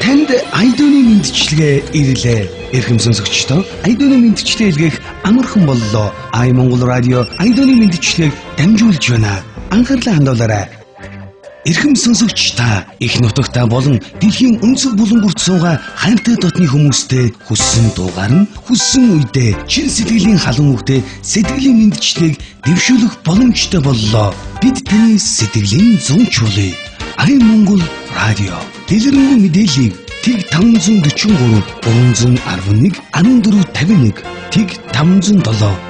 Танд айдууны мэндчилгээ ирлээ. Эрхэм сонсогчдоо айдууны мэндчилгээ илгээх амархан боллоо. Ай Монгол радио айдууны мэндчилгээг дамжуулж байна. Анхаарлаа хандуулаарай. Эрхэм сонсогч та их нутагта болон дэлхийн өнцөг булан бүрт суугаа хайртай дотны хүмүүстэй хүссэн дуугаар нь хүссэн үедээ чин сэтгэлийн халуун үгтэй сэтгэлийн мэндчилгээг дэвшүүлэх боломжтой боллоо. Бид таны сэтгэлийн зунчуулъя. Ай Монгол радио дэлгэрэнгүй мэдээллийг Тэг 543 311 1451 Тэг 507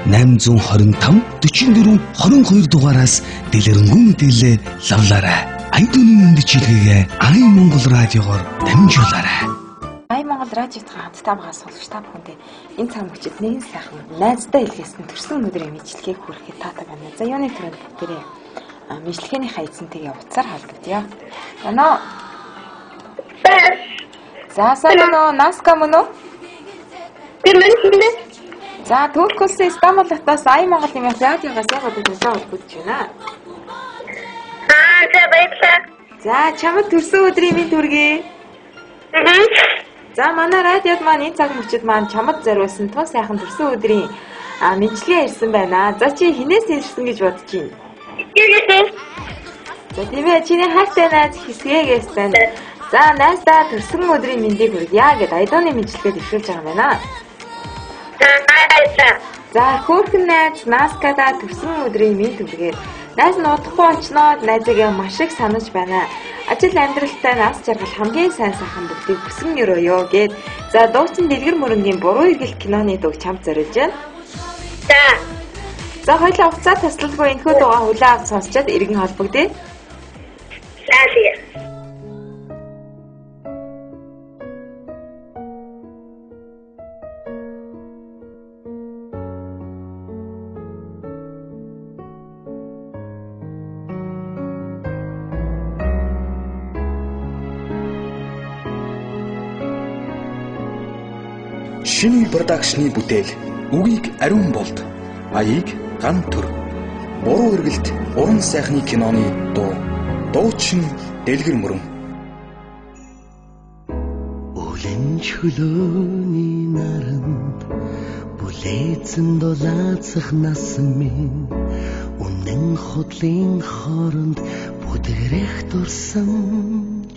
825 44 22 дугаараас дэлгэрэнгүй мэдээлэл лавлаарай. Айдууны мэндчилгээгээ Ай Монгол радиогоор дамжуулаарай. Ай Монгол радиотойгоо хамтдаа байгаа сонсогч та бүхэндээ энэ цаг мөчид нэгэн сайхан найздаа илгээсэн төрсөн өнөөдрийн мэдлэгийг хүрэхэд таатай байна. За юуны төрөнд бүгдээрээ мэдлэгээний хайцсантэйгээ уцаар халдагдъя. Яна. За санаа наска мөнө. За Туркулс Стамбултаас Ай Монгол нэмэх радиогоос яг одоо үзэж байна. За баярлалаа. За чамд төрсөн өдрийн мэнд хүргэе. За манай радиод маань энэ цаг мөчид маань чамд зориулсан тун сайхан төрсөн өдрийн мэдлэгээ ирсэн байна. За чи хинээс ирсэн гэж бодож байна? За тийм ээ чиний хайртай найз хэсгээс байна. За найздаа төрсөн өдрийн мэндийг хүргье гэд айдууны мэдлэгээ дэвшүүлж байгаа юм байна. За хөөрхөн найз наскада төрсөн өдрийн мэнд хүргэе. Найз нь удахгүй очноод найзыгаа маш их санаж байна. Ажил амьдралтай нас жаргал хамгийн сайн сайхан бүгдийг хүсэн өрөөё гэд. За дуучин Дэлгэр мөрөнгийн буруу иргэл киноны дуу чамд зориулж байна. За хоёулаа уцаа таслалгүй энэхүү дуугаа хүлээн авч сонсчод иргэн холбогдъё. Шинэ продакшны бүтээл үгийг ариун болд аяыг ган төр буруу эргэлт уран сайхны киноны дуу дуучин Дэлгэр мөрөн Улин чөлөөний наранд бүлээцэн дулаацах нас минь үнэн хотлын хооронд бүдгэрэх дурсамж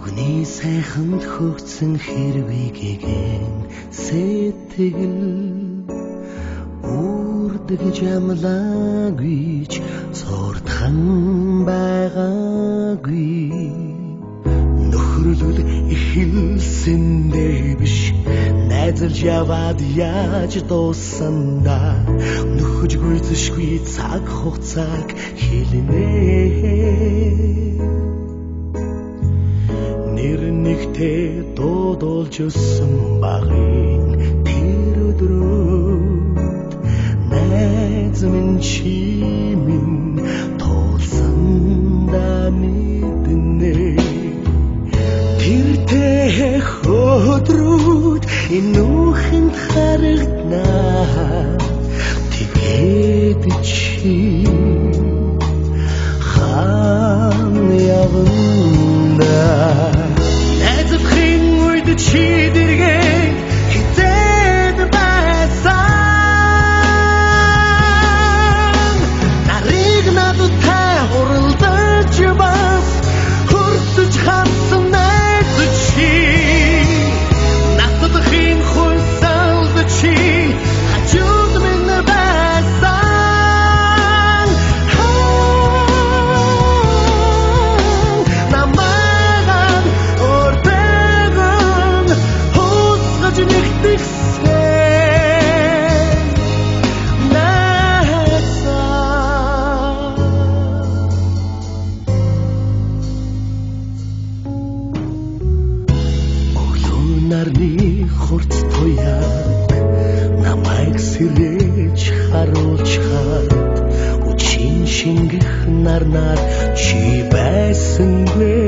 Огны сайханд хөгцсөн хэрвэгийн сэтгэл үрдэж амлагүйч зурдхан байгаагүй нөхрөлөл ихэлсэндээ биш найзалж яваад яаж дуусандаа нөхөж гүйцэшгүй цаг хугацааг хэлнэ Нэрнэгтэй дуудулж өссөн багын тэр өдрөд найз минь чи минь тулсан да мэднэ тэр өдрөд энэ үхэнд харагдана тэгээд чи хаан явна Чи дэргээ хитээд байсан нарыг надтай хуралдаж бас хурцж хатсан найз чи нададхийн хулсалд чи хажууд минь байсан намайг хурц туяг намайг сэрэж харуулж хат үчин шингэх нарнаар чи байсангүй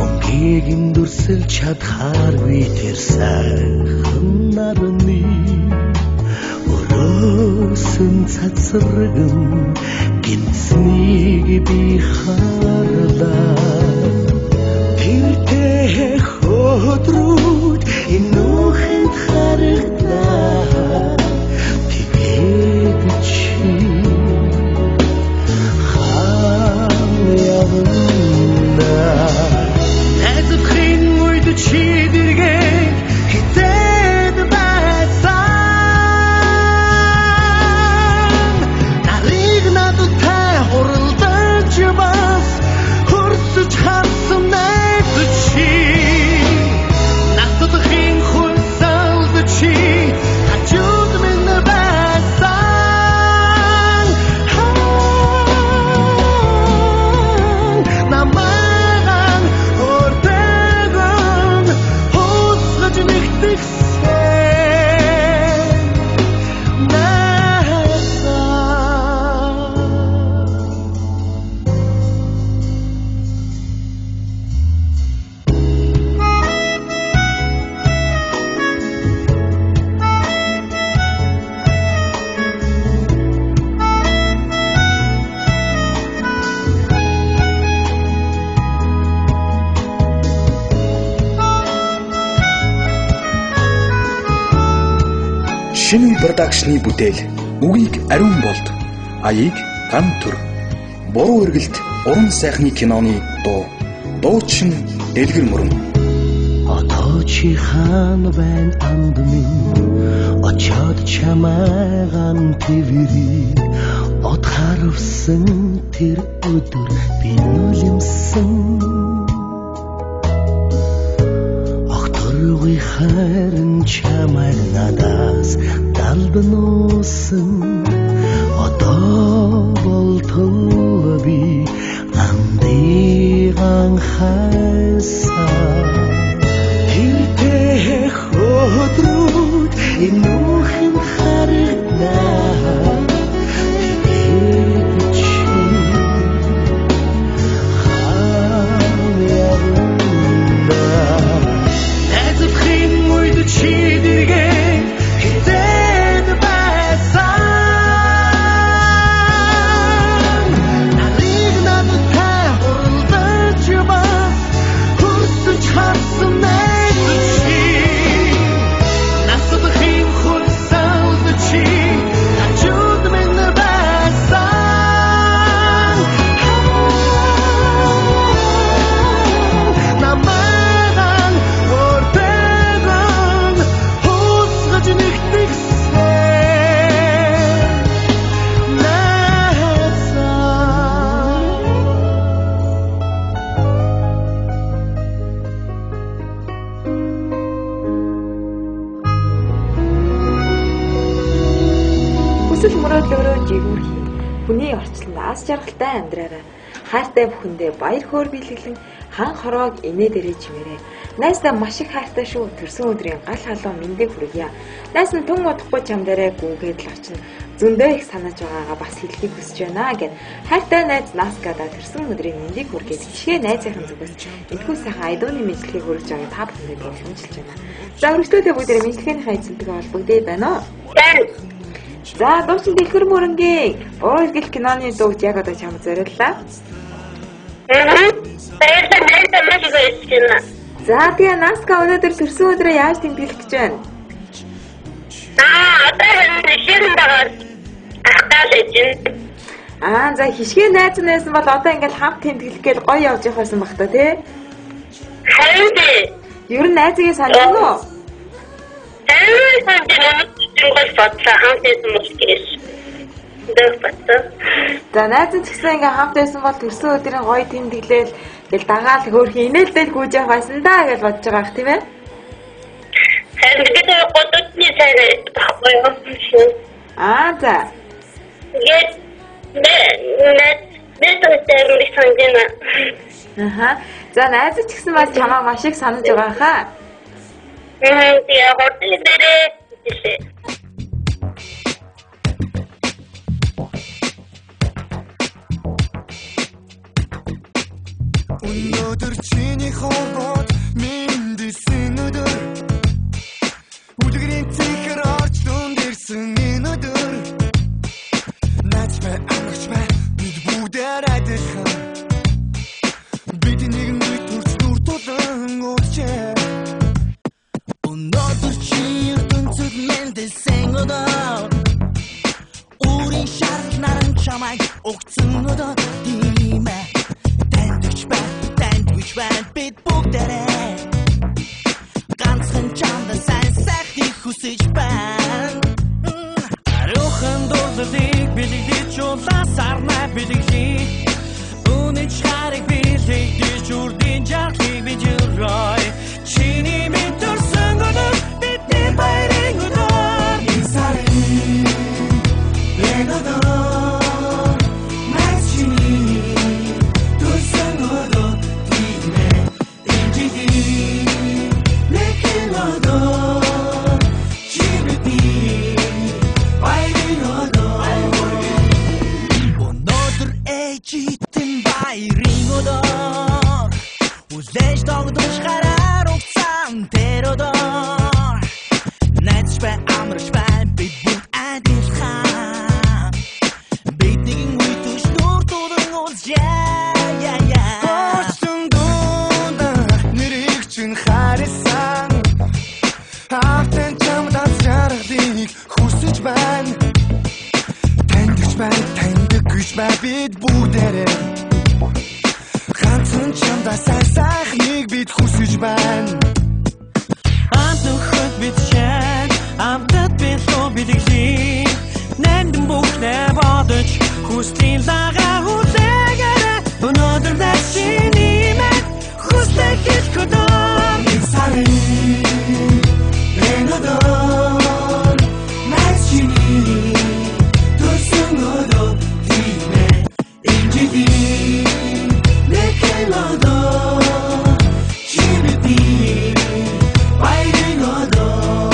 онгийг дүрсэл чадхааргүй тэр сайхан нарны өрөөсөн цацрагэн гинцнийг би харлаа тэртэй хөдрүүд энүүхэн харагдаа тэгээд чи хааяна эзэхин үед чи дэргээ хитээд байсан нарыг надтай хуралдаж бас хурцж харсан найз чи надтай хурцалд чи хажууд минь байсан намайг хурдаган хусгаж нэгтгэсэн Шинэ продакшны бүтээл үгийг ариун болд аяыг ган төр буруу эргэлт уран сайхны киноны дуучин дэлгэр мөрөн одоо чи хаана байна анд минь очоод чамайган твэрий од харавсан тэр өдөр би нулимсан Охторгүй харин чамайг надаас далдануусан одоо болтол би амдыг анхаасан тэртэй хөдрүүд энүүхэн харагдаа тэгээд чи хааяна эзэхин үед чи дэргээ хитээд байсан нарыг надтай хуралдаж бас хурцж харсан найз чи надтай хурцалд чи хажууд минь байсан намайг хурдаган хусгаж нэгтгэсэн Хүсэл мөрөөдлөөрөө жигүүрхий. Хүний орчлонд аз жаргалтай амьдраарай. Хайртай бүхэндээ баяр хөөр биелгэлэн хан хороог инээ дээрээ чимээрэй. Найсдаа маш их хайртай шүү. Төрсөн өдрийн гал халуун мэндийг хүргье. Найс нь тун удахгүй чам дээрээ гүгээд л очно. Зөндөө их санаж байгаагаа бас хэлхийг хүсэж байна гэд хайртай найз Наскада төрсөн өдрийн мэндийг хүргээд хишгээ найзынхын зүгээс энэхүү сайхан айдууны мэдлэгийг хүргэж байгааг та бүхэндээ хэлж байна. За өргөжлөөдөө бүгдээ мэдлэгийн хайцлагаа холбогдъё байна уу? За дуучин дэлгэр мөрөнгийн буруу эргэлт киноны дууг яг одоо чамд зориуллаа. За тэгээ Наска өнөөдөр төрсөн өдрөө яаж тэмдэглэх гэж байна? За хишгээ найз нь байсан бол одоо ингээл хамт тэмдэглэх гээд гоё явж явахсан баг та тий. Харин тий. Ер нь найзыгээ санаж уу? За найз нь гэсэн ингээ хамт байсан бол төрсөн өдрийн гоё тэмдэглээл гэл дагаал хөөрхөн инээлдэл гүйж явах байсан да гэж бодож байгаа х тийм ээ. Харин гэдэг годны цай байхгүй юу? За. За найз ч гэсэн бас чамаа маш их санаж байгаа хаа. Тэгээ хотын дээрээ тийшээ. Өнөөдөр чиний хоолойд мэндэлсэн өдөр Үлгэрийн цэхэр орж дүнд ирсэн энэ өдөр Найз бай амгч бай бид бүгд бүгдээр адилхан бидний нэг төрч дүр тулан уучлаа өнөөдөр чи ертөнцөд мэндэлсэн өдөр Өөрийн шарал наран чамайг өгцөн өдөр тийм ээ Тандгч байна бид бүгдээрээ Ганцхан чамд сайн сайхныг хүсэж байна Арухан дурлалыг бэлэгдэж улаасарнаа бэлэглэе Үнэч хариг бэлэгдэж үрдийн жаргалыг bijurroi Чиний минь төрсөн өдөр бидний баярын өдөр Инсарын Ленодор Мачини төрсөн өдөр тийм ээ Инжиди Лекэлодор Чибити баярын өдөр Өнөөдөр ээжитэн баярын өдөр Үзэж догдож гараар угцаан тэр өдөр Найдаж бай амарч бай бид бүгд адилхан Бид нэгэн үе төш нүр тулан уулзъя Хөөсөн дунд нэрийг чинь харсан Автан чамдаа жаргалыг хүсэж байна Тандгч бай бид бүгдээрээ Ганцхан чамдаа сайн сайхныг бид хүсэж байна Амт нөхөд бид шэн Амтад бид лоо бэлэглэе Нандин бүхнээ бодож Хүслийн лагаа хүлээгээрээ Өнөөдөр начиний мэд Хүслээ хэлэх өдөр Инсарын Ленодор Начиний төрсөн өдөр тийм ээ Инжиди Лекэлодор Чибити баярын өдөр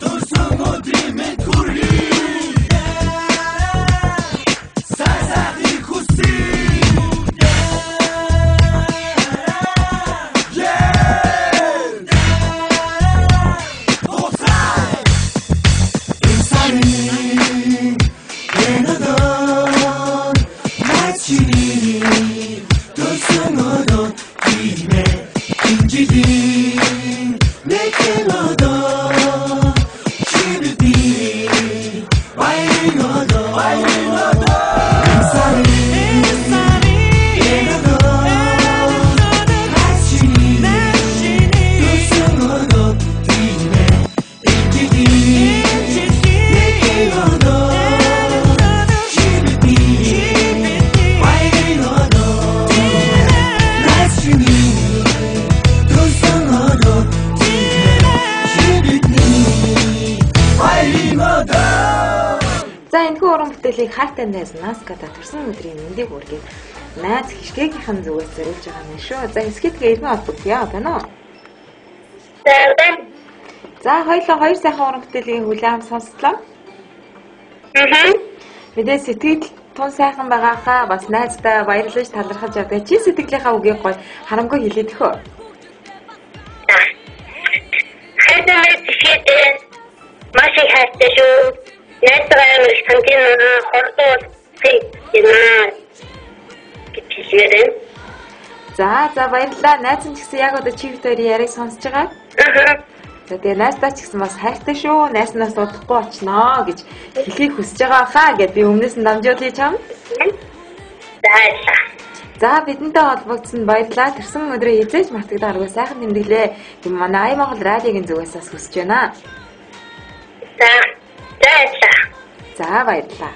Төрсөн өдрийн мэд хүргэе Сайхныг хүсье Бүтээлийг хайртай найз Наската төрсөн өдрийн мэндийг хүргэе. Найз хишгээгийнхэн зүгээс зориулж байгаа юм шүү. За хэсгэтгээ ирмэ холбогдъё байна уу? За хоёулаа хоёр сайхан уран бүтээлийн хүлээм сонсдлоо. Мэдээ сэтгэл тун сайхан байгаа хаа бас найздаа баярлаж талархаж явдаг. Чи сэтгэлийнхаа үгийг гоё харамгүй хэлээд өгөө. хайртай тийшээ маш их хайртай шүү. Найзгаа мэж хамтын хордоо тийм гэж. За баярлалаа. Найз нь ч гэсэн яг одоо чи Викторийн яриг сонсож байгаа. За тэгээ найздаа ч гэсэн бас хайртай шүү. Найснаас удахгүй очноо гэж хэлхийг хүсэж байгаа хаа гэд би өмнөөс нь дамжуулъя чам. За бидэнтэй холбогдсонд баярлалаа. Тэрсэн өдрөө эзэж мартагдааргүй сайхан тэмдэглээ. Гэм манай Ай Монгол радиогийн зүгээс хүсэж байна. За баярлалаа. За баярлалаа.